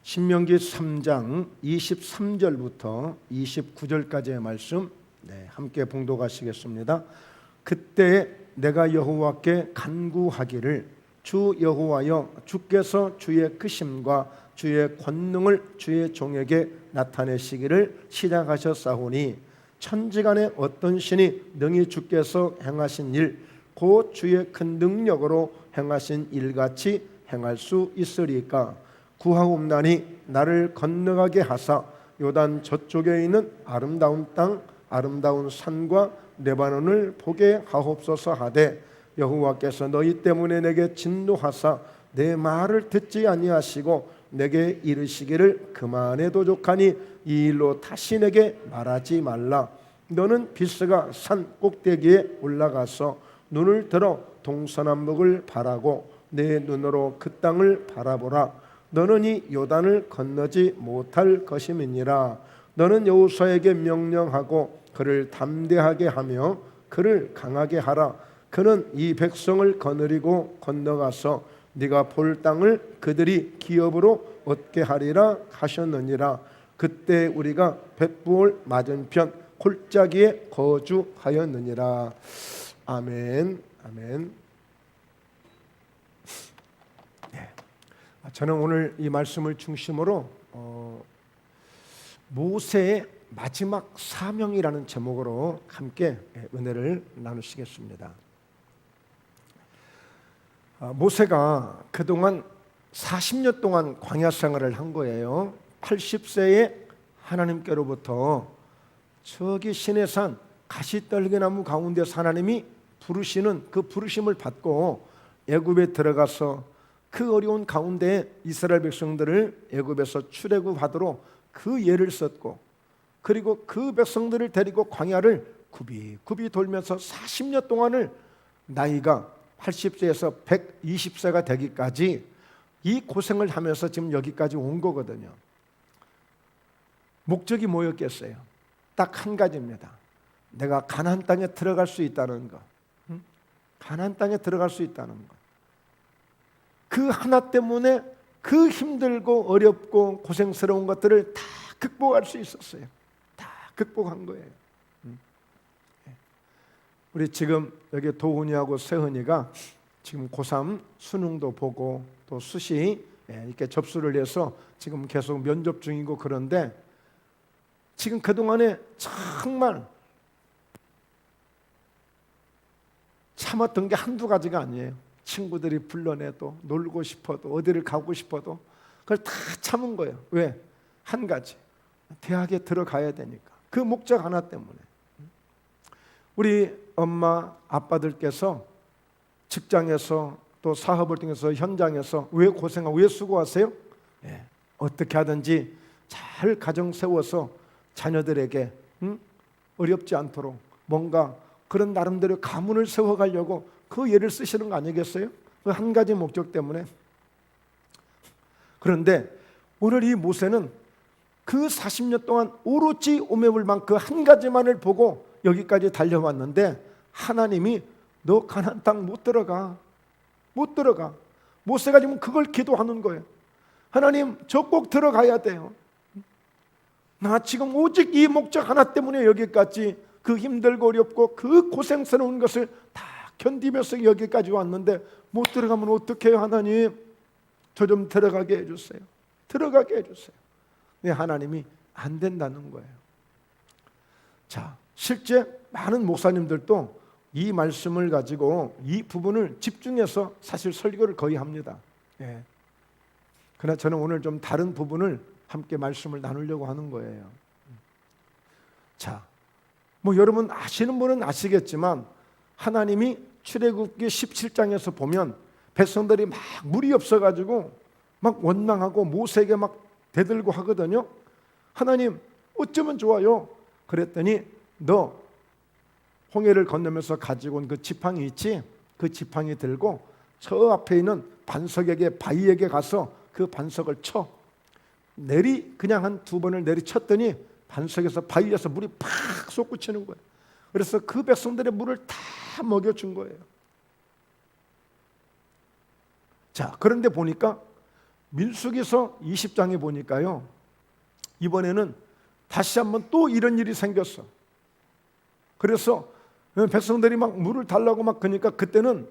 신명기 3장 23절부터 29절까지의 말씀 함께 봉독하시겠습니다. 그때 내가 여호와께 간구하기를 주 여호와여 주께서 주의 크심과 주의 권능을 주의 종에게 나타내시기를 시작하셨사오니 천지간에 어떤 신이 능히 주께서 행하신 일 곧 주의 큰 능력으로 행하신 일같이 행할 수 있으리까. 구하옵나니 나를 건너가게 하사 요단 저쪽에 있는 아름다운 땅 아름다운 산과 레바논을 보게 하옵소서 하되 여호와께서 너희 때문에 내게 진노하사 내 말을 듣지 아니하시고 내게 이르시기를 그만해도 족하니 이 일로 다시 내게 말하지 말라. 너는 비스가 산 꼭대기에 올라가서 눈을 들어 동서남북을 바라고 내 눈으로 그 땅을 바라보라. 너는 이 요단을 건너지 못할 것임이니라. 너는 여호수아에게 명령하고 그를 담대하게 하며 그를 강하게 하라. 그는 이 백성을 거느리고 건너가서 네가 볼 땅을 그들이 기업으로 얻게 하리라 하셨느니라. 그때 우리가 벳부올 맞은편 골짜기에 거주하였느니라. 아멘. 아멘. 저는 오늘 이 말씀을 중심으로 모세의 마지막 사명이라는 제목으로 함께 은혜를 나누시겠습니다. 모세가 그동안 40년 동안 광야 생활을 한 거예요. 80세에 하나님께로부터 저기 시내산 가시떨기나무 가운데서 하나님이 부르시는 그 부르심을 받고 애굽에 들어가서 그 어려운 가운데 이스라엘 백성들을 애굽에서 출애굽하도록 그 예를 썼고, 그리고 그 백성들을 데리고 광야를 굽이굽이 돌면서 40년 동안을 나이가 80세에서 120세가 되기까지 이 고생을 하면서 지금 여기까지 온 거거든요. 목적이 뭐였겠어요? 딱 한 가지입니다. 내가 가나안 땅에 들어갈 수 있다는 것. 가나안 땅에 들어갈 수 있다는 것. 그 하나 때문에 그 힘들고 어렵고 고생스러운 것들을 다 극복할 수 있었어요. 다 극복한 거예요. 우리 지금 여기 도훈이하고 세훈이가 지금 고3 수능도 보고 또 수시 이렇게 접수를 해서 지금 계속 면접 중이고, 그런데 지금 그동안에 정말 참았던 게 한두 가지가 아니에요. 친구들이 불러내도 놀고 싶어도 어디를 가고 싶어도 그걸 다 참은 거예요. 왜? 한 가지, 대학에 들어가야 되니까. 그 목적 하나 때문에. 우리 엄마 아빠들께서 직장에서 또 사업을 통해서 현장에서 왜 고생하고 왜 수고하세요? 어떻게 하든지 잘 가정 세워서 자녀들에게 어렵지 않도록 뭔가 그런 나름대로 가문을 세워가려고 그 예를 쓰시는 거 아니겠어요? 그 한 가지 목적 때문에. 그런데 오늘 이 모세는 그 40년 동안 오로지 오매불망 그 한 가지만을 보고 여기까지 달려왔는데, 하나님이 너 가나안 땅 못 들어가. 모세가 지금 그걸 기도하는 거예요. 하나님, 저 꼭 들어가야 돼요. 나 지금 오직 이 목적 하나 때문에 여기까지 그 힘들고 어렵고 그 고생스러운 것을 다 견디면서 여기까지 왔는데 못 들어가면 어떡해요? 하나님, 저 좀 들어가게 해주세요. 들어가게 해주세요. 근데 하나님이 안 된다는 거예요. 자, 실제 많은 목사님들도 이 말씀을 가지고 이 부분을 집중해서 사실 설교를 거의 합니다. 그러나 저는 오늘 좀 다른 부분을 함께 말씀을 나누려고 하는 거예요. 자, 뭐 여러분 아시는 분은 아시겠지만 하나님이 출애굽기 17장에서 보면 백성들이 막 물이 없어가지고 막 원망하고 모세에게 막 대들고 하거든요. 하나님, 어쩌면 좋아요? 그랬더니 너 홍해를 건너면서 가지고 온 그 지팡이 있지? 그 지팡이 들고 저 앞에 있는 반석에게 바위에게 가서 그 반석을 쳐. 그냥 한 2번을 내리쳤더니 반석에서 바위에서 물이 팍 솟구치는 거예요. 그래서 그 백성들의 물을 다 먹여준 거예요. 자, 그런데 보니까 민수기서 20장에 보니까요, 이번에는 다시 한번 또 이런 일이 생겼어. 그래서 백성들이 막 물을 달라고 막 그러니까 그때는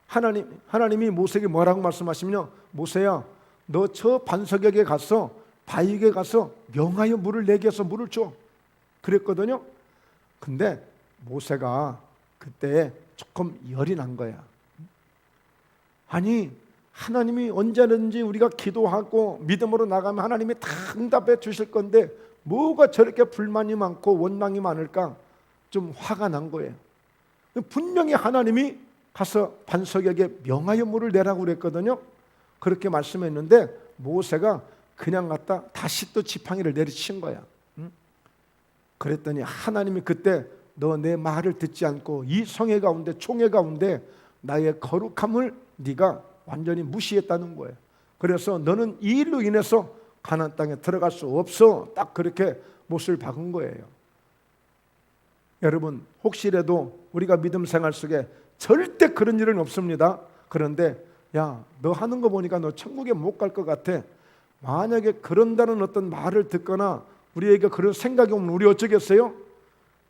하나님이 모세에게 뭐라고 말씀하시면요, 모세야, 너 저 반석에게 가서 바위에 가서 명하여 물을 내게 해서 물을 줘, 그랬거든요. 근데 모세가 그때 조금 열이 난 거야. 아니, 하나님이 언제든지 우리가 기도하고 믿음으로 나가면 하나님이 다 응답해 주실 건데 뭐가 저렇게 불만이 많고 원망이 많을까? 좀 화가 난 거예요. 분명히 하나님이 가서 반석에게 명하여 물을 내라고 그랬거든요. 그렇게 말씀했는데 모세가 그냥 갔다 다시 또 지팡이를 내리친 거야. 그랬더니 하나님이 그때 너 내 말을 듣지 않고 이 성회 가운데 총회 가운데 나의 거룩함을 네가 완전히 무시했다는 거예요. 그래서 너는 이 일로 인해서 가나안 땅에 들어갈 수 없어. 딱 그렇게 못을 박은 거예요. 여러분, 혹시라도 우리가 믿음 생활 속에 절대 그런 일은 없습니다. 그런데 야, 너 하는 거 보니까 너 천국에 못 갈 것 같아. 만약에 그런다는 어떤 말을 듣거나 우리에게 그런 생각이 오면 우리 어쩌겠어요?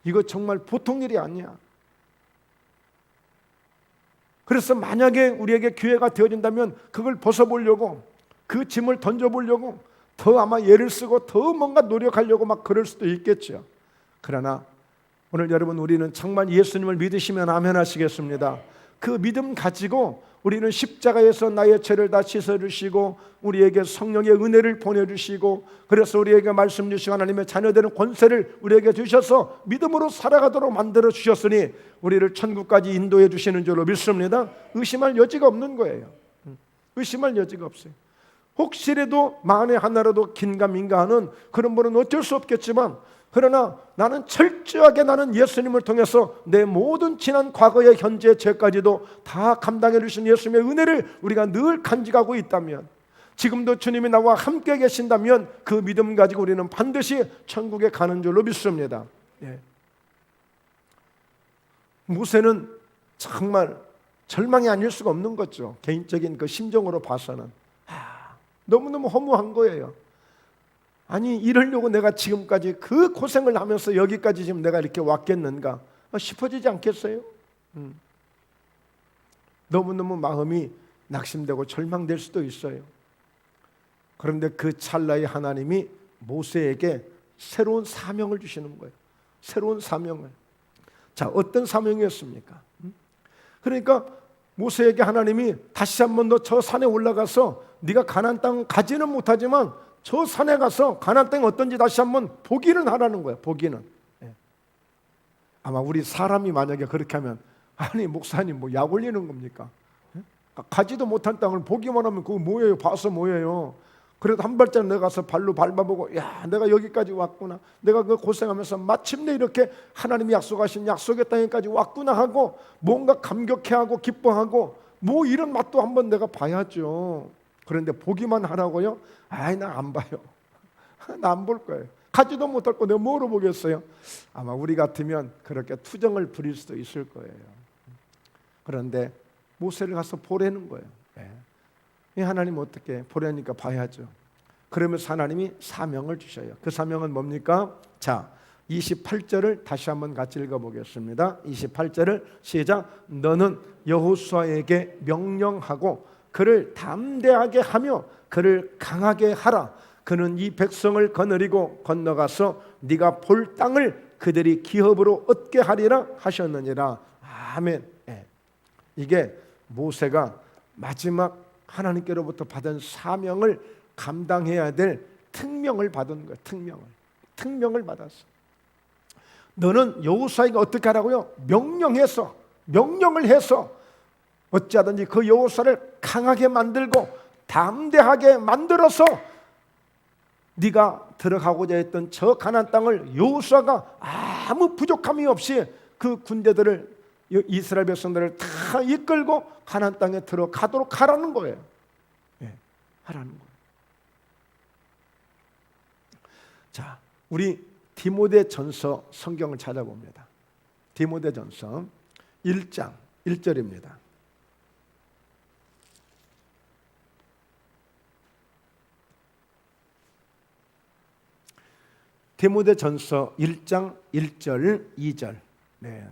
이거 정말 보통 일이 아니야. 그래서 만약에 우리에게 기회가 되어진다면 그걸 벗어보려고, 그 짐을 던져보려고 더 아마 애를 쓰고 더 뭔가 노력하려고 막 그럴 수도 있겠죠. 그러나 오늘 여러분, 우리는 정말 예수님을 믿으시면 아멘 하시겠습니다. 그 믿음 가지고 우리는 십자가에서 나의 죄를 다 씻어주시고 우리에게 성령의 은혜를 보내주시고 그래서 우리에게 말씀 주시고 하나님의 자녀되는 권세를 우리에게 주셔서 믿음으로 살아가도록 만들어 주셨으니 우리를 천국까지 인도해 주시는 줄로 믿습니다. 의심할 여지가 없는 거예요. 의심할 여지가 없어요. 혹시라도 만에 하나라도 긴가민가하는 그런 분은 어쩔 수 없겠지만, 그러나 나는 철저하게 나는 예수님을 통해서 내 모든 지난 과거의 현재의 죄까지도 다 감당해 주신 예수님의 은혜를 우리가 늘 간직하고 있다면, 지금도 주님이 나와 함께 계신다면 그 믿음 가지고 우리는 반드시 천국에 가는 줄로 믿습니다. 예. 모세는 정말 절망이 아닐 수가 없는 거죠. 개인적인 그 심정으로 봐서는 너무너무 허무한 거예요. 아니, 이러려고 내가 지금까지 그 고생을 하면서 여기까지 지금 내가 이렇게 왔겠는가 싶어지지 않겠어요? 너무너무 마음이 낙심되고 절망될 수도 있어요. 그런데 그 찰나에 하나님이 모세에게 새로운 사명을 주시는 거예요. 새로운 사명을. 자, 어떤 사명이었습니까? 그러니까 모세에게 하나님이 다시 한번 너 저 산에 올라가서 네가 가나안 땅 가지는 못하지만 저 산에 가서 가나안 땅이 어떤지 다시 한번 보기는 하라는 거예요. 보기는. 예. 아마 우리 사람이 만약에 그렇게 하면, 아니 목사님 뭐 약 올리는 겁니까? 예? 가지도 못한 땅을 보기만 하면 그거 뭐예요? 봐서 뭐예요? 그래도 한 발짝 내가서 발로 밟아보고, 야, 내가 여기까지 왔구나, 내가 그 고생하면서 마침내 이렇게 하나님이 약속하신 약속의 땅에까지 왔구나 하고 뭔가 감격해하고 기뻐하고 뭐 이런 맛도 한번 내가 봐야죠. 그런데 보기만 하라고요? 아이, 나 안 봐요. 나 안 볼 거예요. 가지도 못할 거 내가 뭐로 보겠어요? 아마 우리 같으면 그렇게 투정을 부릴 수도 있을 거예요. 그런데 모세를 가서 보라는 거예요. 이 하나님 어떻게 보라니까 봐야죠. 그러면서 하나님이 사명을 주셔요. 그 사명은 뭡니까? 자, 28절을 다시 한번 같이 읽어보겠습니다. 28절을 시작. 너는 여호수아에게 명령하고 그를 담대하게 하며 그를 강하게 하라. 그는 이 백성을 거느리고 건너가서 네가 볼 땅을 그들이 기업으로 얻게 하리라 하셨느니라. 아멘. 이게 모세가 마지막 하나님께로부터 받은 사명을 감당해야 될 특명을 받은 거예요. 특명을 받았어. 너는 여호수아에게 어떻게 하라고요? 명령을 해서 어찌하든지 그 여호수아를 강하게 만들고 담대하게 만들어서 네가 들어가고자 했던 저 가나안 땅을 여호수아가 아무 부족함이 없이 그 군대들을, 이스라엘 백성들을 다 이끌고 가나안 땅에 들어가도록 하라는 거예요. 하라는 거예요. 자, 우리 디모데전서 성경을 찾아봅니다. 디모데전서 1장 1절입니다. 디모데전서 1장 1절 2절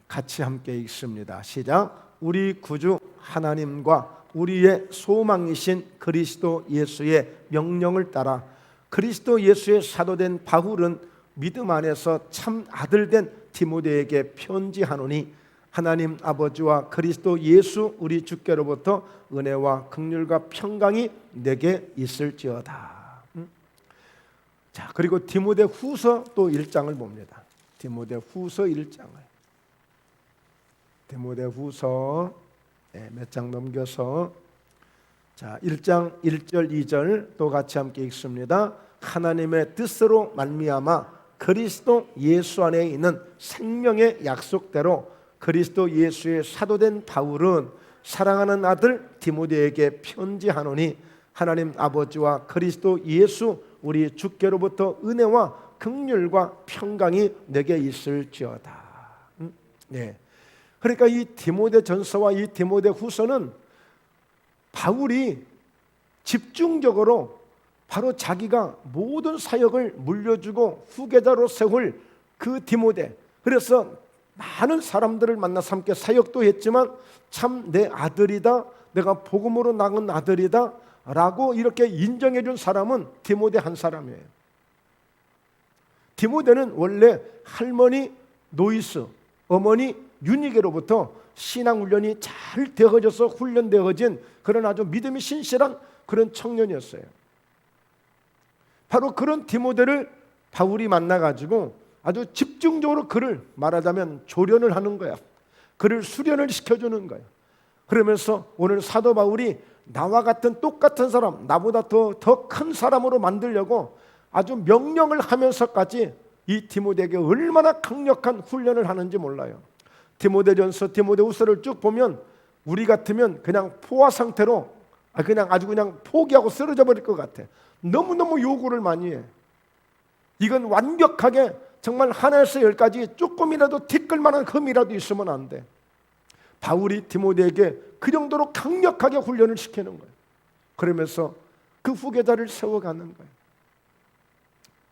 같이 함께 읽습니다. 시작. 우리 구주 하나님과 우리의 소망이신 그리스도 예수의 명령을 따라 그리스도 예수의 사도된 바울은 믿음 안에서 참 아들된 디모데에게 편지하노니 하나님 아버지와 그리스도 예수 우리 주께로부터 은혜와 긍휼과 평강이 내게 있을지어다. 자, 그리고 디모데 후서 또 1장을 봅니다. 디모데 후서 1장을. 디모데 후서 몇 장 넘겨서 자, 1장 1절 2절 또 같이 함께 읽습니다. 하나님의 뜻으로 말미암아 그리스도 예수 안에 있는 생명의 약속대로 그리스도 예수의 사도된 바울은 사랑하는 아들 디모데에게 편지하노니 하나님 아버지와 그리스도 예수 우리 주께로부터 은혜와 긍휼과 평강이 내게 있을지어다. 그러니까 이 디모데전서와 이 디모데후서는 바울이 집중적으로 바로 자기가 모든 사역을 물려주고 후계자로 세울 그 디모데, 그래서 많은 사람들을 만나서 함께 사역도 했지만 참 내 아들이다, 내가 복음으로 낳은 아들이다 라고 이렇게 인정해 준 사람은 디모데 한 사람이에요. 디모데는 원래 할머니 노이스, 어머니 유니게로부터 신앙훈련이 잘 되어져서 훈련되어진 그런 아주 믿음이 신실한 그런 청년이었어요. 바로 그런 디모데를 바울이 만나가지고 아주 집중적으로 그를 말하자면 조련을 하는 거야. 그를 수련을 시켜주는 거야. 그러면서 오늘 사도 바울이 나와 같은 똑같은 사람, 나보다 더 큰 사람으로 만들려고 아주 명령을 하면서까지 이 디모데에게 얼마나 강력한 훈련을 하는지 몰라요. 디모데전서, 디모데후서를 쭉 보면 우리 같으면 그냥 포화 상태로 그냥 포기하고 쓰러져 버릴 것 같아. 너무너무 요구를 많이 해. 이건 완벽하게 정말 하나에서 열까지 조금이라도 티끌 만한 흠이라도 있으면 안 돼. 바울이 디모데에게 그 정도로 강력하게 훈련을 시키는 거예요. 그러면서 그 후계자를 세워가는 거예요.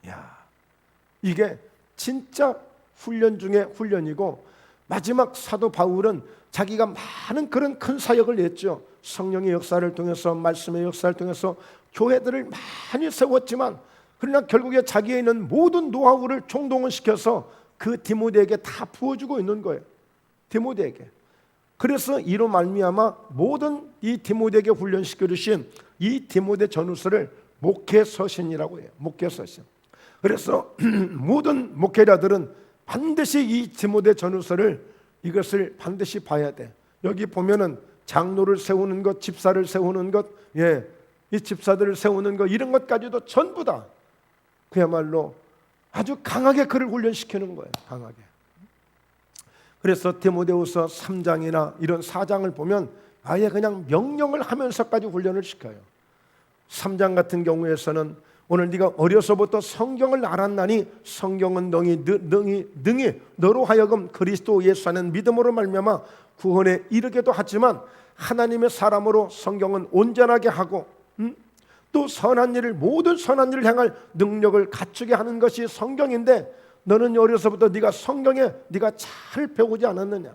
야, 이게 진짜 훈련 중에 훈련이고, 마지막 사도 바울은 자기가 많은 그런 큰 사역을 했죠. 성령의 역사를 통해서, 말씀의 역사를 통해서 교회들을 많이 세웠지만, 그러나 결국에 자기에 있는 모든 노하우를 총동원시켜서 그 디모데에게 다 부어주고 있는 거예요. 디모데에게. 그래서 이로 말미암아 모든 이 디모데에게 훈련시켜 주신 이 디모데 전후서를 목회서신이라고 해요. 목회서신. 그래서 모든 목회자들은 반드시 이 디모데 전후서를 이것을 반드시 봐야 돼. 여기 보면은 장로를 세우는 것, 집사를 세우는 것, 이 집사들을 세우는 것, 이런 것까지도 전부 다 그야말로 아주 강하게 그를 훈련시키는 거예요. 강하게. 그래서 디모데후서 3장이나 이런 4장을 보면 아예 그냥 명령을 하면서까지 훈련을 시켜요. 3장 같은 경우에서는 오늘 네가 어려서부터 성경을 알았나니 성경은 능히 너로 하여금 그리스도 예수 안에 믿음으로 말미암아 구원에 이르게도 하지만 하나님의 사람으로 성경은 온전하게 하고 또 선한 일을, 모든 선한 일을 향할 능력을 갖추게 하는 것이 성경인데, 너는 어려서부터 네가 성경에 네가 잘 배우지 않았느냐.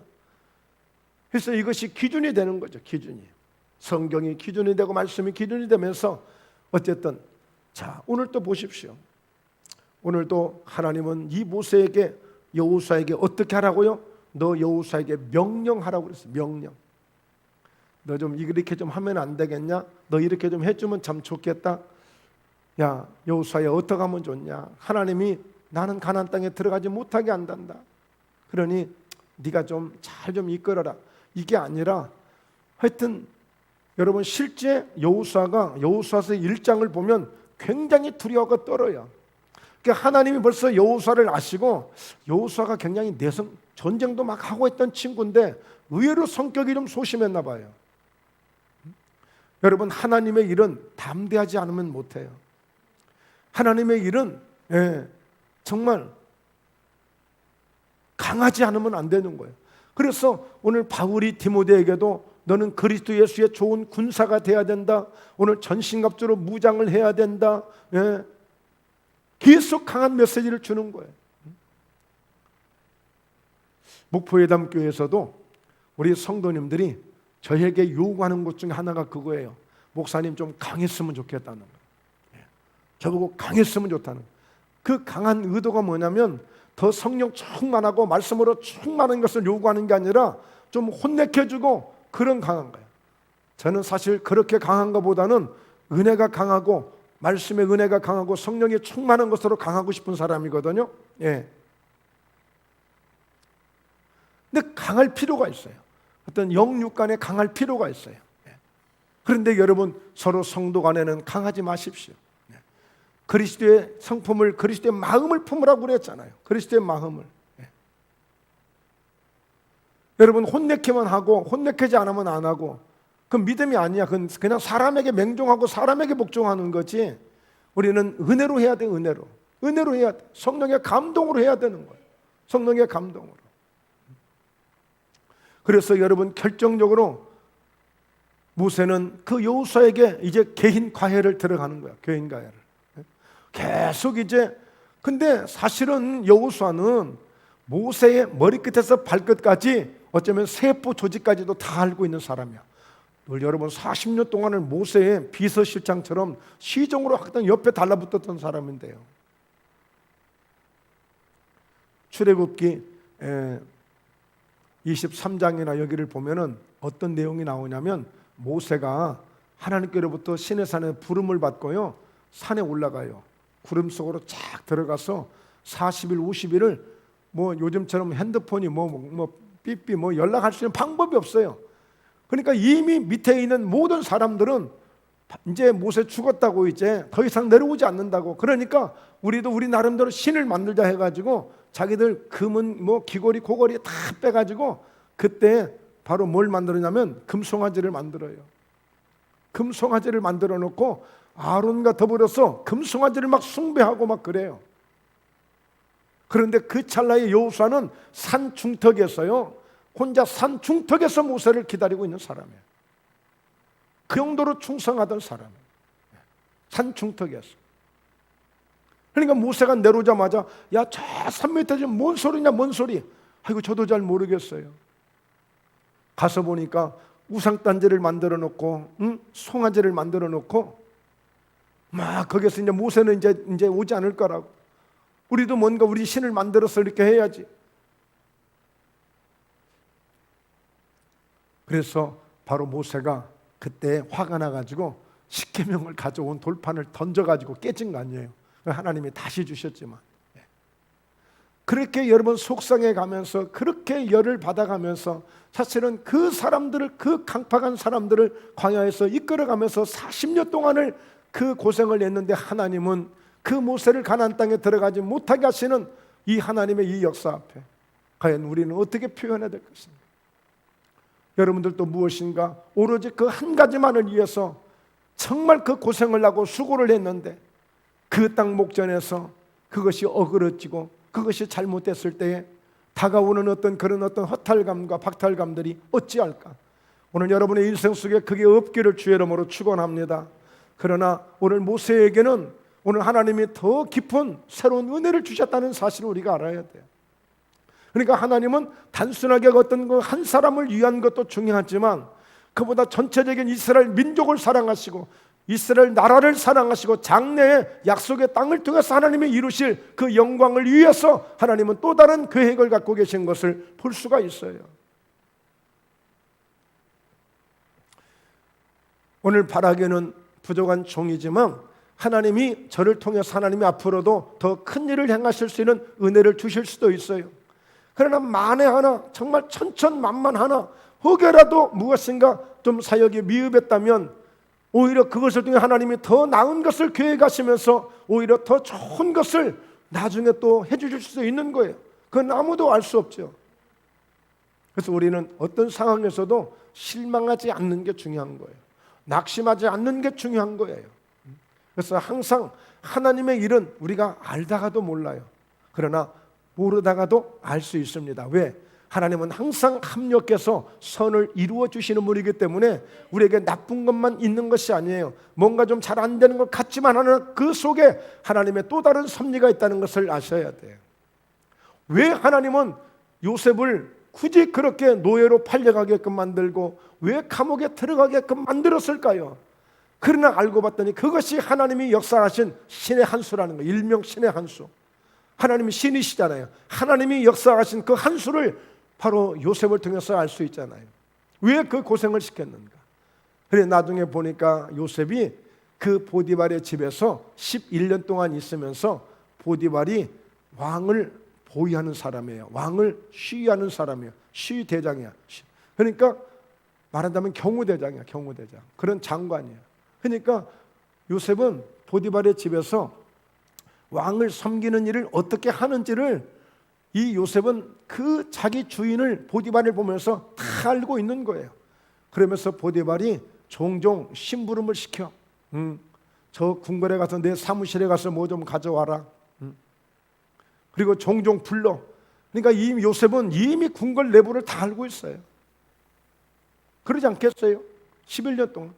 그래서 이것이 기준이 되는 거죠. 기준이. 성경이 기준이 되고 말씀이 기준이 되면서 어쨌든 자, 오늘 또 보십시오. 오늘도 하나님은 이 모세에게, 여호수아에게 어떻게 하라고요? 너 여호수아에게 명령하라고 그랬어요. 명령. 너 좀 이렇게 좀 하면 안 되겠냐? 너 이렇게 좀 해주면 참 좋겠다. 야, 여호수아야, 어떻게 하면 좋냐? 하나님이 나는 가나안 땅에 들어가지 못하게 한단다. 그러니 네가 좀 잘 좀 이끌어라. 이게 아니라 하여튼 여러분, 실제 여호수아서 1장을 보면 굉장히 두려워하고 떨어요. 그러니까 하나님이 벌써 여호수아를 아시고, 여호수아가 굉장히 전쟁도 막 하고 있던 친구인데 의외로 성격이 좀 소심했나 봐요. 여러분, 하나님의 일은 담대하지 않으면 못해요. 하나님의 일은 정말 강하지 않으면 안 되는 거예요. 그래서 오늘 바울이 디모데에게도 너는 그리스도 예수의 좋은 군사가 돼야 된다. 오늘 전신갑주로 무장을 해야 된다. 계속 강한 메시지를 주는 거예요. 목포예담 교회에서도 우리 성도님들이 저에게 요구하는 것 중에 하나가 그거예요. 목사님 좀 강했으면 좋겠다는 거예요. 저보고 강했으면 좋다는 거예요. 그 강한 의도가 뭐냐면 더 성령 충만하고 말씀으로 충만한 것을 요구하는 게 아니라 좀 혼내켜주고 그런 강한 거예요. 저는 사실 그렇게 강한 것보다는 은혜가 강하고 말씀의 은혜가 강하고 성령이 충만한 것으로 강하고 싶은 사람이거든요. 예. 근데 강할 필요가 있어요. 어떤 영육 간에 강할 필요가 있어요. 예. 그런데 여러분 서로 성도 간에는 강하지 마십시오. 예. 그리스도의 성품을 그리스도의 마음을 품으라고 그랬잖아요. 그리스도의 마음을. 예. 여러분 혼내키만 하고 혼내키지 않으면 안 하고 그건 믿음이 아니야. 그건 그냥 사람에게 맹종하고 사람에게 복종하는 거지. 우리는 은혜로 해야 돼. 은혜로 해야 돼. 성령의 감동으로 해야 되는 거예요. 성령의 감동으로. 그래서 여러분 결정적으로 모세는 그 여호수아에게 이제 개인 과외를 들어가는 거야. 개인 과외를. 계속 이제 근데 사실은 여호수아는 모세의 머리끝에서 발끝까지 어쩌면 세포 조직까지도 다 알고 있는 사람이야. 여러분 40년 동안을 모세의 비서실장처럼 시종으로 항상 옆에 달라붙었던 사람인데요. 출애굽기 23장이나 여기를 보면은 어떤 내용이 나오냐면 모세가 하나님께로부터 시내산에 부름을 받고요 산에 올라가요. 구름 속으로 쫙 들어가서 40일 50일을 뭐 요즘처럼 핸드폰이 삐삐 연락할 수 있는 방법이 없어요. 그러니까 이미 밑에 있는 모든 사람들은 이제 모세 죽었다고 이제 더 이상 내려오지 않는다고. 그러니까 우리도 우리 나름대로 신을 만들자 해가지고 자기들 금은 귀걸이 고걸이 다 빼가지고 그때 바로 뭘 만들었냐면 금송아지를 만들어요. 금송아지를 만들어 놓고 아론과 더불어서 금송아지를 막 숭배하고 막 그래요. 그런데 그 찰나에 여호수아는 산 중턱에서요 혼자 산 중턱에서 모세를 기다리고 있는 사람이에요. 그 정도로 충성하던 사람이에요. 산 중턱에서. 그러니까 모세가 내려오자마자 야, 저 산 밑에 지금 뭔 소리냐 뭔 소리. 아이고 저도 잘 모르겠어요. 가서 보니까 우상단지를 만들어 놓고 송아지를 만들어 놓고 막 거기서 이제 모세는 이제 오지 않을 거라고. 우리도 뭔가 우리 신을 만들어서 이렇게 해야지. 그래서 바로 모세가 그때 화가 나가지고 십계명을 가져온 돌판을 던져가지고 깨진 거 아니에요. 하나님이 다시 주셨지만 그렇게 여러분 속상해 가면서 그렇게 열을 받아가면서 사실은 그 사람들을 그 강팍한 사람들을 광야에서 이끌어가면서 40년 동안을 그 고생을 했는데 하나님은 그 모세를 가나안 땅에 들어가지 못하게 하시는 이 하나님의 이 역사 앞에 과연 우리는 어떻게 표현해야 될 것인가? 여러분들도 무엇인가 오로지 그 한 가지만을 위해서 정말 그 고생을 하고 수고를 했는데 그 땅 목전에서 그것이 어그러지고 그것이 잘못됐을 때에 다가오는 그런 허탈감과 박탈감들이 어찌할까? 오늘 여러분의 인생 속에 그게 없기를 주의 이름으로 축원합니다. 그러나 오늘 모세에게는 오늘 하나님이 더 깊은 새로운 은혜를 주셨다는 사실을 우리가 알아야 돼요. 그러니까 하나님은 단순하게 어떤 한 사람을 위한 것도 중요하지만 그보다 전체적인 이스라엘 민족을 사랑하시고 이스라엘 나라를 사랑하시고 장래의 약속의 땅을 통해서 하나님이 이루실 그 영광을 위해서 하나님은 또 다른 계획을 갖고 계신 것을 볼 수가 있어요. 오늘 바라기는 부족한 종이지만 하나님이 저를 통해서 하나님이 앞으로도 더 큰 일을 행하실 수 있는 은혜를 주실 수도 있어요. 그러나 만에 하나 정말 천천만만하나 혹여라도 무엇인가 좀 사역이 미흡했다면 오히려 그것을 통해 하나님이 더 나은 것을 계획하시면서 오히려 더 좋은 것을 나중에 또 해주실 수도 있는 거예요. 그건 아무도 알 수 없죠. 그래서 우리는 어떤 상황에서도 실망하지 않는 게 중요한 거예요. 낙심하지 않는 게 중요한 거예요. 그래서 항상 하나님의 일은 우리가 알다가도 몰라요. 그러나 모르다가도 알 수 있습니다. 왜? 하나님은 항상 합력해서 선을 이루어 주시는 분이기 때문에 우리에게 나쁜 것만 있는 것이 아니에요. 뭔가 좀 잘 안 되는 것 같지만 하는 그 속에 하나님의 또 다른 섭리가 있다는 것을 아셔야 돼요. 왜 하나님은 요셉을 굳이 그렇게 노예로 팔려가게끔 만들고 왜 감옥에 들어가게끔 만들었을까요? 그러나 알고 봤더니 그것이 하나님이 역사하신 신의 한 수라는 거예요. 일명 신의 한 수. 하나님이 신이시잖아요. 하나님이 역사하신 그 한 수를 바로 요셉을 통해서 알 수 있잖아요. 왜 그 고생을 시켰는가? 그래 나중에 보니까 요셉이 그 보디발의 집에서 11년 동안 있으면서 보디발이 왕을 보위하는 사람이에요. 왕을 시위하는 사람이에요. 시위대장이야. 그러니까 말한다면 경호대장이야. 경호대장. 그런 장관이에요. 그러니까 요셉은 보디발의 집에서 왕을 섬기는 일을 어떻게 하는지를 이 요셉은 그 자기 주인을 보디발을 보면서 다 알고 있는 거예요. 그러면서 보디발이 종종 심부름을 시켜. 저 궁궐에 가서 내 사무실에 가서 뭐 좀 가져와라. 그리고 종종 불러. 그러니까 이 요셉은 이미 궁궐 내부를 다 알고 있어요. 그러지 않겠어요? 11년 동안.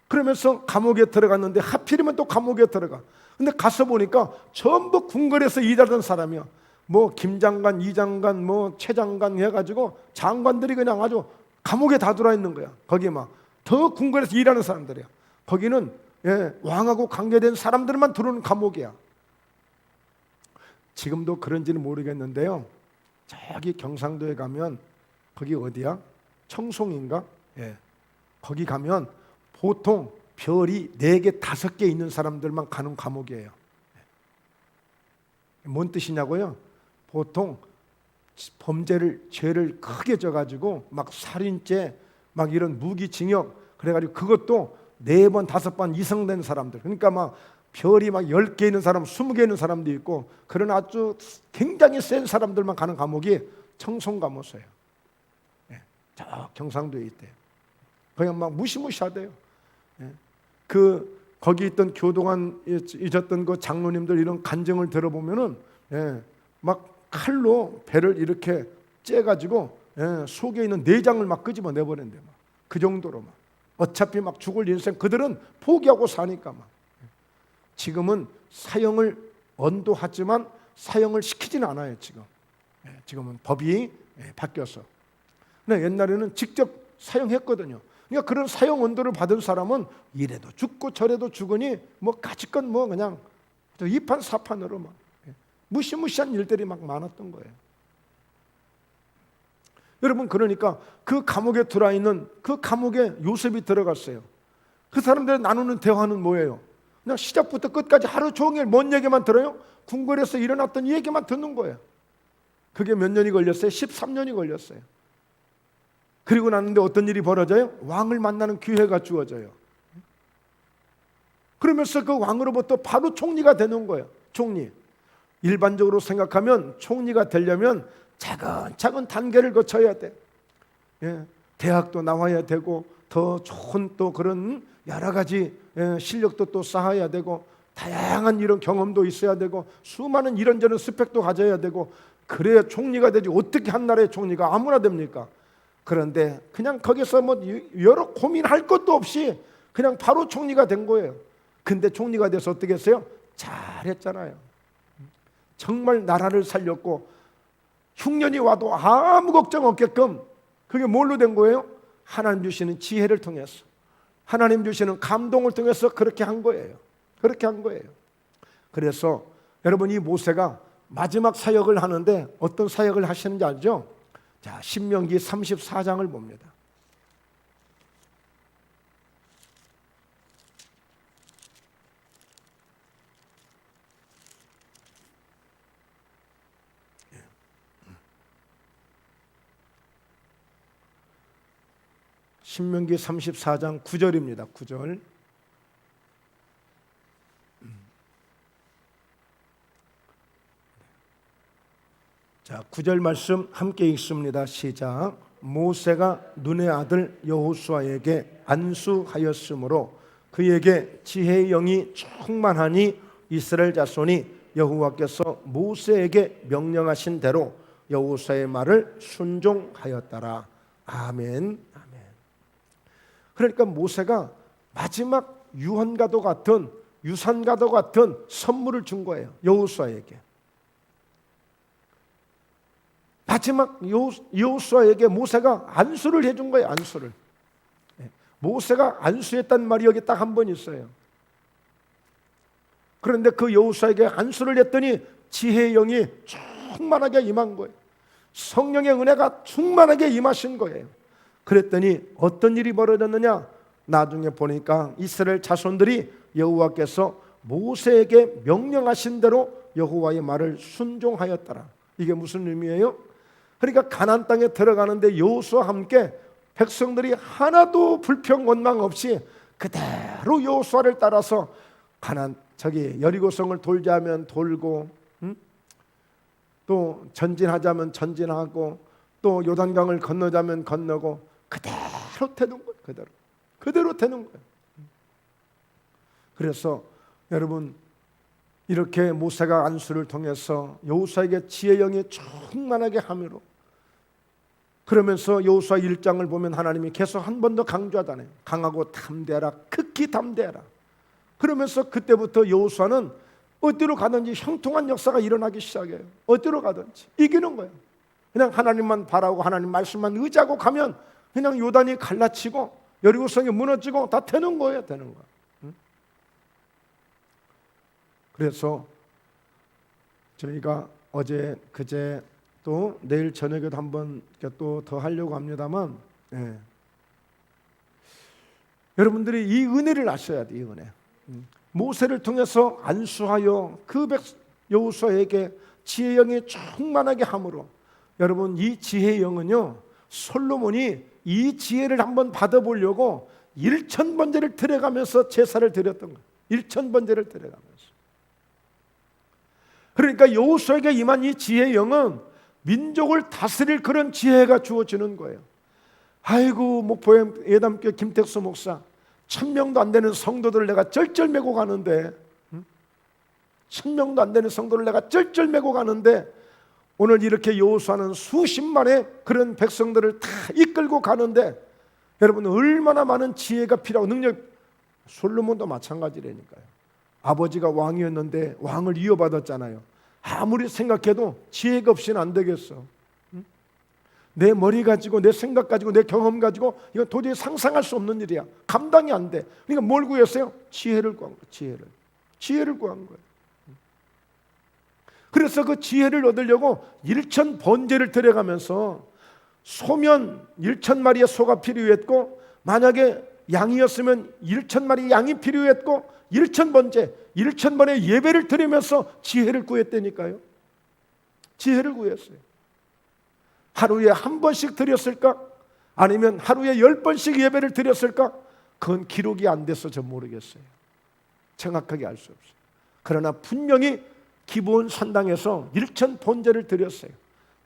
그러면서 감옥에 들어갔는데 하필이면 또 감옥에 들어가. 근데 가서 보니까 전부 궁궐에서 일하던 사람이야. 뭐 김장관, 이장관, 뭐 최장관 해가지고 장관들이 그냥 아주 감옥에 다 들어와 있는 거야. 거기 막 더 궁궐에서 일하는 사람들이야. 거기는 왕하고 관계된 사람들만 들어오는 감옥이야. 지금도 그런지는 모르겠는데요. 저기 경상도에 가면 거기 어디야? 청송인가? 거기 가면 보통 별이 4개, 5개 있는 사람들만 가는 감옥이에요. 뭔 뜻이냐고요? 보통 죄를 크게 져가지고 막 살인죄, 막 이런 무기징역 그래가지고 그것도 4번, 5번 이상된 사람들. 그러니까 막 별이 막 10개 있는 사람, 20개 있는 사람도 있고 그런 아주 굉장히 센 사람들만 가는 감옥이 청송감옥이에요. 저 경상도에 있대요. 그냥 막 무시무시하대요. 거기 있던 교도관 있었던 그 장로님들 이런 간증을 들어보면은 막 칼로 배를 이렇게 째가지고 속에 있는 내장을 막 끄집어 내버린대. 그 정도로 막 어차피 막 죽을 인생 그들은 포기하고 사니까 막. 지금은 사형을 언도하지만 사형을 시키지는 않아요. 지금은 법이 바뀌어서. 근데 옛날에는 직접 사형했거든요. 그러니까 그런 사형 언도를 받은 사람은 이래도 죽고 저래도 죽으니 뭐 가지껏 뭐 그냥 이판 사판으로 막 무시무시한 일들이 막 많았던 거예요. 여러분 그러니까 그 감옥에 들어와 있는 그 감옥에 요셉이 들어갔어요. 그 사람들이 나누는 대화는 뭐예요? 그냥 시작부터 끝까지 하루 종일 뭔 얘기만 들어요? 궁궐에서 일어났던 얘기만 듣는 거예요. 그게 몇 년이 걸렸어요? 13년이 걸렸어요. 그리고 났는데 어떤 일이 벌어져요? 왕을 만나는 기회가 주어져요. 그러면서 그 왕으로부터 바로 총리가 되는 거예요. 총리. 일반적으로 생각하면 총리가 되려면 차근차근 단계를 거쳐야 돼. 대학도 나와야 되고 더 좋은 또 그런 여러 가지 실력도 또 쌓아야 되고 다양한 이런 경험도 있어야 되고 수많은 이런저런 스펙도 가져야 되고 그래야 총리가 되지. 어떻게 한 나라의 총리가 아무나 됩니까? 그런데 그냥 거기서 뭐 여러 고민할 것도 없이 그냥 바로 총리가 된 거예요. 근데 총리가 돼서 어떻게 했어요? 잘했잖아요. 정말 나라를 살렸고 흉년이 와도 아무 걱정 없게끔. 그게 뭘로 된 거예요? 하나님 주시는 지혜를 통해서, 하나님 주시는 감동을 통해서 그렇게 한 거예요. 그렇게 한 거예요. 그래서 여러분 이 모세가 마지막 사역을 하는데 어떤 사역을 하시는지 알죠? 자, 신명기 34장을 봅니다. 신명기 34장 9절입니다. 9절. 자, 9절 말씀 함께 읽습니다. 시작. 모세가 눈의 아들 여호수아에게 안수하였으므로 그에게 지혜의 영이 충만하니 이스라엘 자손이 여호와께서 모세에게 명령하신 대로 여호수아의 말을 순종하였더라. 아멘. 아멘. 그러니까 모세가 마지막 유언과도 같은, 유산과도 같은 선물을 준 거예요, 여호수아에게. 마지막 여호수아에게 모세가 안수를 해준 거예요. 안수를. 모세가 안수했단 말이 여기 딱 한 번 있어요. 그런데 그 여호수아에게 안수를 했더니 지혜의 영이 충만하게 임한 거예요. 성령의 은혜가 충만하게 임하신 거예요. 그랬더니 어떤 일이 벌어졌느냐? 나중에 보니까 이스라엘 자손들이 여호와께서 모세에게 명령하신 대로 여호와의 말을 순종하였더라. 이게 무슨 의미예요? 그러니까 가나안 땅에 들어가는데 여호수아와 함께 백성들이 하나도 불평 원망 없이 그대로 여호수아를 따라서 가나안 여리고성을 돌자면 돌고, 또 전진하자면 전진하고, 또 요단강을 건너자면 건너고, 그대로 되는 거예요. 그대로 되는 거예요. 그래서 여러분, 이렇게 모세가 안수를 통해서 여호수아에게 지혜의 영이 충만하게 함으로, 그러면서 여호수아 1장을 보면 하나님이 계속 한 번 더 강조하잖아요. 강하고 담대하라, 극히 담대하라. 그러면서 그때부터 여호수아는 어디로 가든지 형통한 역사가 일어나기 시작해요. 어디로 가든지 이기는 거예요. 그냥 하나님만 바라고 하나님 말씀만 의지하고 가면 그냥 요단이 갈라치고 여리고성이 무너지고 다 되는 거예요. 되는 거예요. 그래서 저희가 어제 그제 또 내일 저녁에도 한번 또 더 하려고 합니다만, 여러분들이 이 은혜를 아셔야 돼요. 이 은혜. 모세를 통해서 안수하여 그 여호수아에게 지혜의 영이 충만하게 함으로, 여러분 이 지혜의 영은요, 솔로몬이 이 지혜를 한번 받아보려고 1000번제를 드려가면서 제사를 드렸던 거예요. 1000번제를 드려가면서. 그러니까 여호수아에게 임한 이 지혜의 영은 민족을 다스릴 그런 지혜가 주어지는 거예요. 아이고, 목포의 예담교회 김택수 목사 1000명도 안 되는 성도들을 내가 쩔쩔매고 가는데, 1000명도 안 되는 성도를 내가 쩔쩔매고 가는데, 오늘 이렇게 여호수아는 수십만의 그런 백성들을 다 이끌고 가는데, 여러분 얼마나 많은 지혜가 필요하고 능력. 솔로몬도 마찬가지라니까요. 아버지가 왕이었는데 왕을 이어받았잖아요. 아무리 생각해도 지혜가 없이는 안 되겠어. 내 머리 가지고, 내 생각 가지고, 내 경험 가지고 이거 도저히 상상할 수 없는 일이야. 감당이 안 돼. 그러니까 뭘 구했어요? 지혜를 구한 거예요. 지혜를 구한 거예요. 그래서 그 지혜를 얻으려고 1000번제를 드려가면서, 소면 1000마리의 소가 필요했고, 만약에 양이었으면 1000마리 양이 필요했고, 1000번제, 1000번의 예배를 드리면서 지혜를 구했다니까요. 지혜를 구했어요. 하루에 한 번씩 드렸을까? 아니면 하루에 10번씩 예배를 드렸을까? 그건 기록이 안 돼서 저 모르겠어요. 정확하게 알 수 없어요. 그러나 분명히 기브온 산당에서 1000번제를 드렸어요.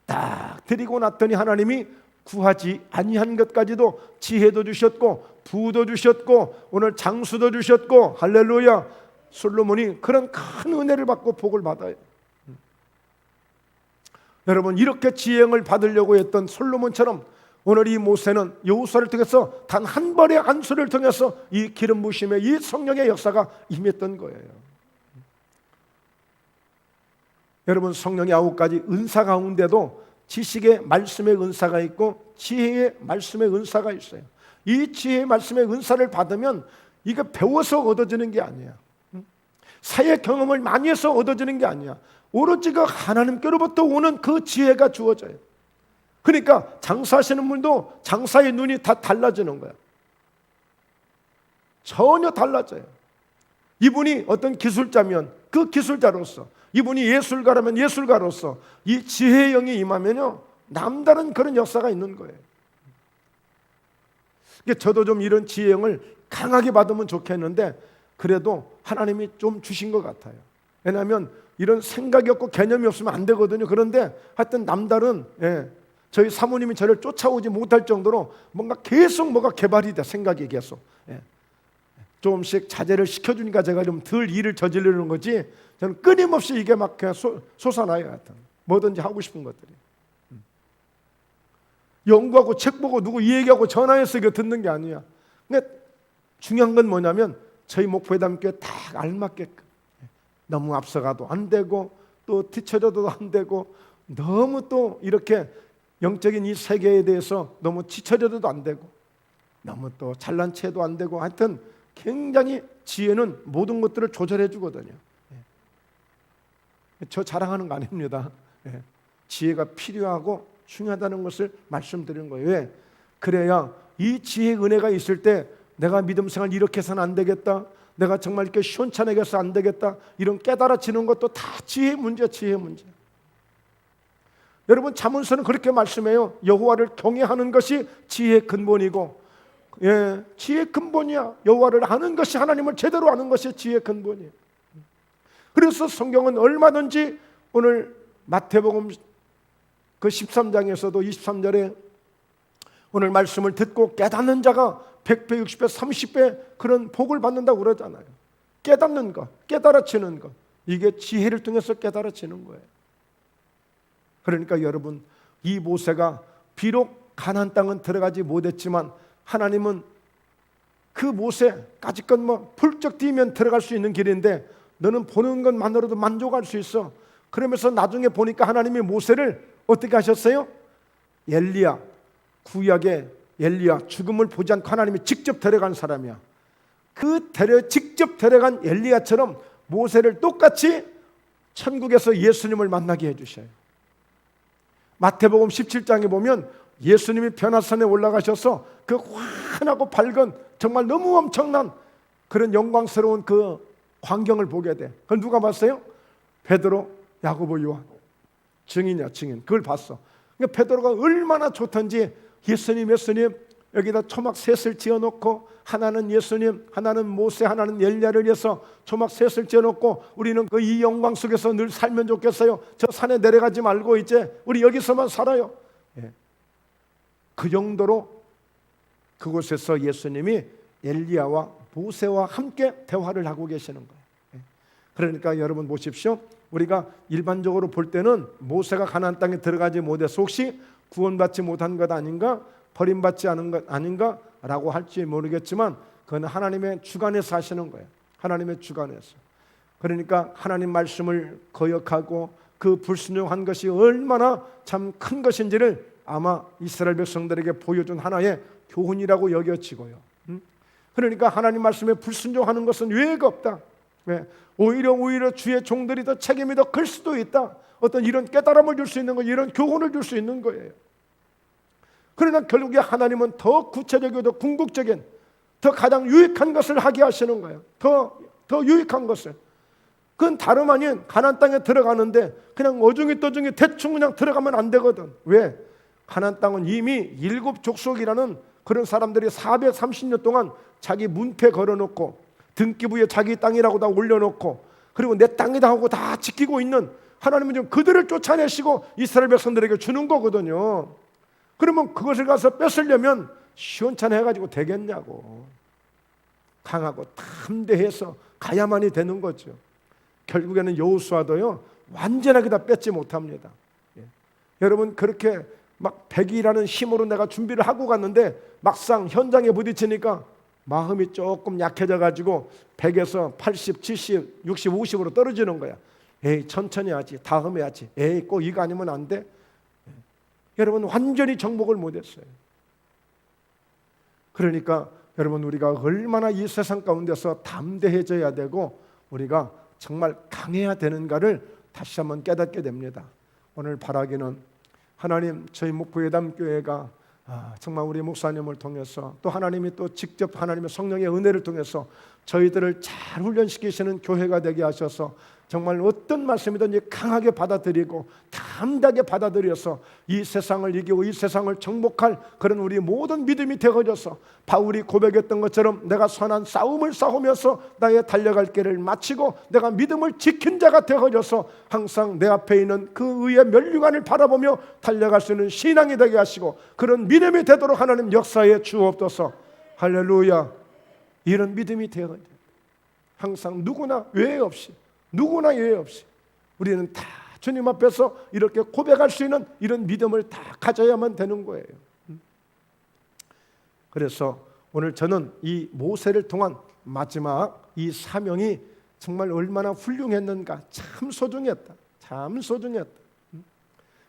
딱 드리고 났더니 하나님이 구하지 아니한 것까지도 지혜도 주셨고 부도 주셨고 오늘 장수도 주셨고, 할렐루야. 솔로몬이 그런 큰 은혜를 받고 복을 받아요. 여러분, 이렇게 지혜를 받으려고 했던 솔로몬처럼 오늘 이 모세는 여호수아를 통해서 단 한 번의 안수를 통해서 이 기름 부심의 이 성령의 역사가 임했던 거예요. 여러분, 성령의 9가지 은사 가운데도 지식의 말씀의 은사가 있고 지혜의 말씀의 은사가 있어요. 이 지혜의 말씀의 은사를 받으면 이거 배워서 얻어지는 게 아니야. 사회 경험을 많이 해서 얻어지는 게 아니야. 오로지 그 하나님께로부터 오는 그 지혜가 주어져요. 그러니까 장사하시는 분도 장사의 눈이 다 달라지는 거야. 전혀 달라져요. 이분이 어떤 기술자면 그 기술자로서, 이분이 예술가라면 예술가로서 이 지혜의 영이 임하면요, 남다른 그런 역사가 있는 거예요. 저도 좀 이런 지혜의 영을 강하게 받으면 좋겠는데, 그래도 하나님이 좀 주신 것 같아요. 왜냐하면 이런 생각이 없고 개념이 없으면 안 되거든요. 그런데 하여튼 남다른, 저희 사모님이 저를 쫓아오지 못할 정도로 뭔가 계속 뭐가 개발이 돼. 생각이 계속 조금씩 자제를 시켜주니까 제가 좀 덜 일을 저지르는 거지, 저는 끊임없이 이게 막 그냥 솟아나요. 하여튼 뭐든지 하고 싶은 것들이. 연구하고 책 보고 누구 얘기하고 전화해서 이거 듣는 게 아니야. 근데 중요한 건 뭐냐면 저희 목포회담교회 딱 알맞게끔 너무 앞서가도 안 되고 또 뒤처져도 안 되고 너무 또 이렇게 영적인 이 세계에 대해서 너무 뒤처져도 안 되고 너무 또 잘난 체도 안 되고 하여튼 굉장히 지혜는 모든 것들을 조절해 주거든요. 저 자랑하는 거 아닙니다. 지혜가 필요하고 중요하다는 것을 말씀드리는 거예요. 왜? 그래야 이 지혜의 은혜가 있을 때 내가 믿음 생활 이렇게 해서는 안 되겠다, 내가 정말 이렇게 시원찮게 해서 안 되겠다, 이런 깨달아지는 것도 다 지혜의 문제, 지혜의 문제. 여러분 잠언서는 그렇게 말씀해요. 여호와를 경외하는 것이 지혜의 근본이고, 지혜의 근본이야. 여호와를 아는 것이, 하나님을 제대로 아는 것이 지혜의 근본이에요. 그래서 성경은 얼마든지 오늘 마태복음 그 13장에서도 23절에 오늘 말씀을 듣고 깨닫는 자가 100배, 60배, 30배 그런 복을 받는다고 그러잖아요. 깨닫는 것, 깨달아지는 것, 이게 지혜를 통해서 깨달아지는 거예요. 그러니까 여러분, 이 모세가 비록 가나안 땅은 들어가지 못했지만 하나님은 그 모세까지껏 뭐 훌쩍 뛰면 들어갈 수 있는 길인데 너는 보는 것만으로도 만족할 수 있어. 그러면서 나중에 보니까 하나님이 모세를 어떻게 하셨어요? 엘리야, 구약의 엘리야, 죽음을 보지 않고 하나님이 직접 데려간 사람이야. 직접 데려간 엘리야처럼 모세를 똑같이 천국에서 예수님을 만나게 해주셔요. 마태복음 17장에 보면 예수님이 변화산에 올라가셔서 그 환하고 밝은 정말 너무 엄청난 그런 영광스러운 그 광경을 보게 돼. 그걸 누가 봤어요? 베드로, 야고보, 요한. 증인이야, 증인. 그걸 봤어. 그러니까 베드로가 얼마나 좋던지 예수님 여기다 초막 셋을 지어놓고 하나는 예수님, 하나는 모세, 하나는 엘리야를 위해서 초막 셋을 지어놓고 우리는 그 이 영광 속에서 늘 살면 좋겠어요. 저 산에 내려가지 말고 이제 우리 여기서만 살아요. 그 정도로 그곳에서 예수님이 엘리야와 모세와 함께 대화를 하고 계시는 거예요. 그러니까 여러분 보십시오. 우리가 일반적으로 볼 때는 모세가 가나안 땅에 들어가지 못해서 혹시 구원받지 못한 것 아닌가, 버림받지 않은 것 아닌가 라고 할지 모르겠지만 그건 하나님의 주관에서 하시는 거예요. 하나님의 주관에서. 그러니까 하나님 말씀을 거역하고 그 불순종한 것이 얼마나 참 큰 것인지를 아마 이스라엘 백성들에게 보여준 하나의 교훈이라고 여겨지고요. 그러니까 하나님 말씀에 불순종하는 것은 유해가 없다. 오히려 주의 종들이 더 책임이 더 클 수도 있다. 어떤 이런 깨달음을 줄 수 있는 거, 이런 교훈을 줄 수 있는 거예요. 그러나 결국에 하나님은 더 구체적이고 더 궁극적인, 더 가장 유익한 것을 하게 하시는 거예요. 더 유익한 것을. 그건 다름 아닌 가나안 땅에 들어가는데 그냥 어중이 대충 그냥 들어가면 안 되거든. 왜? 가나안 땅은 이미 일곱 족속이라는 그런 사람들이 430년 동안 자기 문패 걸어놓고 등기부에 자기 땅이라고 다 올려놓고 그리고 내 땅이다 하고 다 지키고 있는, 하나님은 지금 그들을 쫓아내시고 이스라엘 백성들에게 주는 거거든요. 그러면 그것을 가서 뺏으려면 시원찮게 해가지고 되겠냐고. 강하고 담대해서 가야만이 되는 거죠. 결국에는 여호수아도요 완전하게 다 뺏지 못합니다. 여러분 그렇게 막 100이라는 힘으로 내가 준비를 하고 갔는데 막상 현장에 부딪히니까 마음이 조금 약해져 가지고 100에서 80, 70, 60, 50으로 떨어지는 거야. 에이 천천히 하지, 다음에 하지, 에이 꼭 이거 아니면 안 돼. 여러분 완전히 정복을 못했어요. 그러니까 여러분 우리가 얼마나 이 세상 가운데서 담대해져야 되고 우리가 정말 강해야 되는가를 다시 한번 깨닫게 됩니다. 오늘 바라기는 하나님 저희 목포예담교회가 정말 우리 목사님을 통해서 또 하나님이 또 직접 하나님의 성령의 은혜를 통해서 저희들을 잘 훈련시키시는 교회가 되게 하셔서 정말 어떤 말씀이든지 강하게 받아들이고 담대하게 받아들여서 이 세상을 이기고 이 세상을 정복할 그런 우리 모든 믿음이 되어져서 바울이 고백했던 것처럼 내가 선한 싸움을 싸우면서 나의 달려갈 길을 마치고 내가 믿음을 지킨 자가 되어져서 항상 내 앞에 있는 그 의의 면류관을 바라보며 달려갈 수 있는 신앙이 되게 하시고 그런 믿음이 되도록 하나님 역사에 주옵소서. 할렐루야. 이런 믿음이 되어져 항상 누구나 예외 없이 우리는 다 주님 앞에서 이렇게 고백할 수 있는 이런 믿음을 다 가져야만 되는 거예요. 그래서 오늘 저는 이 모세를 통한 마지막 이 사명이 정말 얼마나 훌륭했는가, 참 소중했다, 참 소중했다.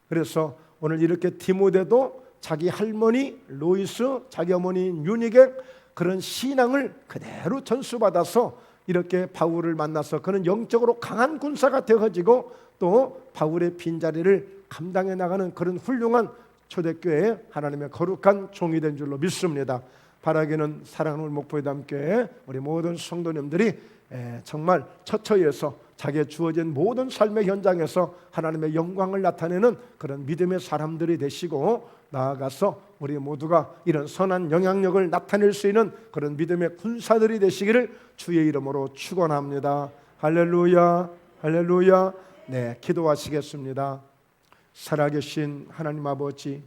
그래서 오늘 이렇게 디모데도 자기 할머니 로이스, 자기 어머니 유닉의 그런 신앙을 그대로 전수받아서 이렇게 바울을 만나서 그는 영적으로 강한 군사가 되어지고 또 바울의 빈자리를 감당해 나가는 그런 훌륭한 초대교회의 하나님의 거룩한 종이 된 줄로 믿습니다. 바라기는 사랑하는 목포의 담교회 우리 모든 성도님들이 정말 처처에서 자기의 주어진 모든 삶의 현장에서 하나님의 영광을 나타내는 그런 믿음의 사람들이 되시고, 나아가서 우리 모두가 이런 선한 영향력을 나타낼 수 있는 그런 믿음의 군사들이 되시기를 주의 이름으로 축원합니다. 할렐루야, 할렐루야. 네, 기도하시겠습니다. 살아계신 하나님 아버지,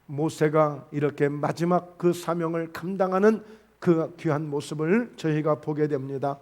모세가 이렇게 마지막 그 사명을 감당하는 그 귀한 모습을 저희가 보게 됩니다.